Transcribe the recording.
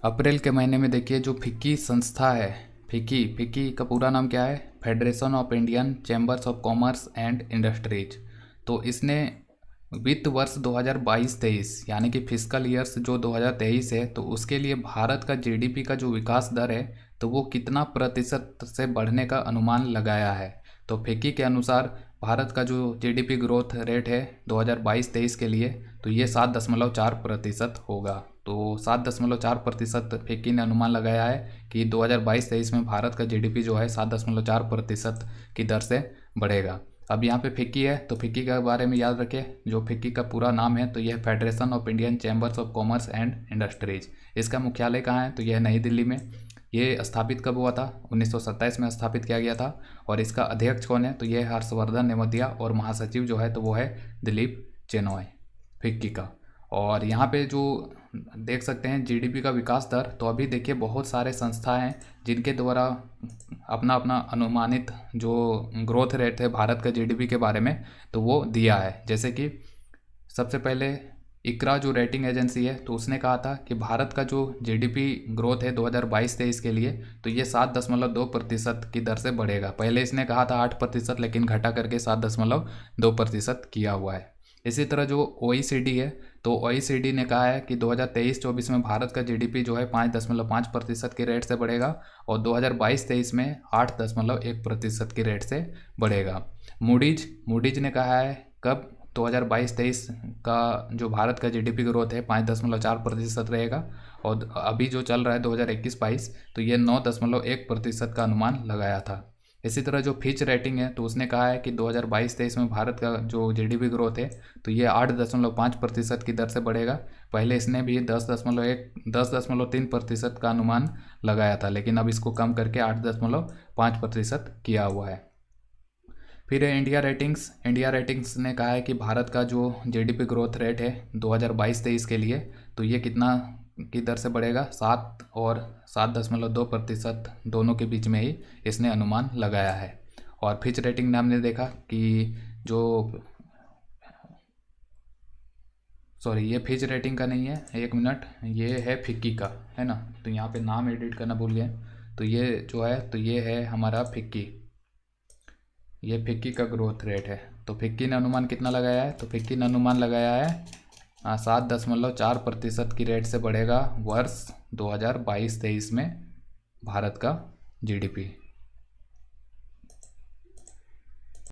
अप्रैल के महीने में देखिए जो फिक्की संस्था है, फिक्की फिक्की का पूरा नाम क्या है? Federation of Indian chambers of commerce and industries. तो इसने वित्त वर्ष 2022-23 यानी कि फिस्कल ईयर्स जो 2023 है, तो उसके लिए भारत का जीडीपी का जो विकास दर है तो वो कितना प्रतिशत से बढ़ने का अनुमान लगाया है। तो फिक्की के अनुसार भारत का जो जीडीपी ग्रोथ रेट है 2022-23 के लिए, तो ये 7.4% होगा। तो 7.4% फिक्की ने अनुमान लगाया है कि 2022-23 में भारत का जीडीपी जो है 7.4% की दर से बढ़ेगा। अब यहाँ पे फिक्की है तो फिक्की के बारे में याद रखें, जो फिक्की का पूरा नाम है तो यह federation of Indian chambers of commerce and industries. इसका मुख्यालय कहाँ है? तो यह नई दिल्ली में। ये स्थापित कब हुआ था? 1927 में स्थापित किया गया था। और इसका अध्यक्ष कौन है? तो यह हर्षवर्धन नेमातिया। और महासचिव जो है तो वो है दिलीप चेनॉय, फिक्की का। और यहाँ पे जो देख सकते हैं जीडीपी का विकास दर, तो अभी देखिए बहुत सारे संस्था हैं जिनके द्वारा अपना अपना अनुमानित जो ग्रोथ रेट है भारत का जीडीपी के बारे में तो वो दिया है। जैसे कि सबसे पहले इकरा जो रेटिंग एजेंसी है तो उसने कहा था कि भारत का जो जीडीपी ग्रोथ है 2022-23 के लिए तो ये 7.2% की दर से बढ़ेगा। पहले इसने कहा था 8%, लेकिन घटा करके 7.2% किया हुआ है। इसी तरह जो OECD है तो OECD ने कहा है कि 2023-24 में भारत का जीडीपी जो है 5.5% के रेट से बढ़ेगा और 2022-23 में 8.1% के रेट से बढ़ेगा। मूडीज ने कहा है कब? 2022-23 का जो भारत का जीडीपी ग्रोथ है 5.4% रहेगा। और अभी जो चल रहा है 2021-22 तो ये 9.1% का अनुमान लगाया था। इसी तरह जो फिच रेटिंग है तो उसने कहा है कि 2022-23 में भारत का जो जीडीपी ग्रोथ है तो ये 8.5% की दर से बढ़ेगा। पहले इसने भी 10.3% का अनुमान लगाया था, लेकिन अब इसको कम करके 8.5% किया हुआ है। फिर है इंडिया रेटिंग्स ने कहा है कि भारत का जो जीडीपी ग्रोथ रेट है 2022-23 के लिए तो ये कितना की दर से बढ़ेगा? 7 और 7.2% दोनों के बीच में ही इसने अनुमान लगाया है। और फिच रेटिंग ने हमने देखा कि जो ये फिच रेटिंग का नहीं है, एक मिनट, ये है फिक्की का, है ना। तो यहाँ पे नाम एडिट करना भूल गए। तो ये जो है तो ये है हमारा फिक्की, ये फिक्की का ग्रोथ रेट है। तो फिक्की ने अनुमान कितना लगाया है? तो फिक्की ने अनुमान लगाया है 7.4% की रेट से बढ़ेगा वर्ष 2022-23 में भारत का जीडीपी।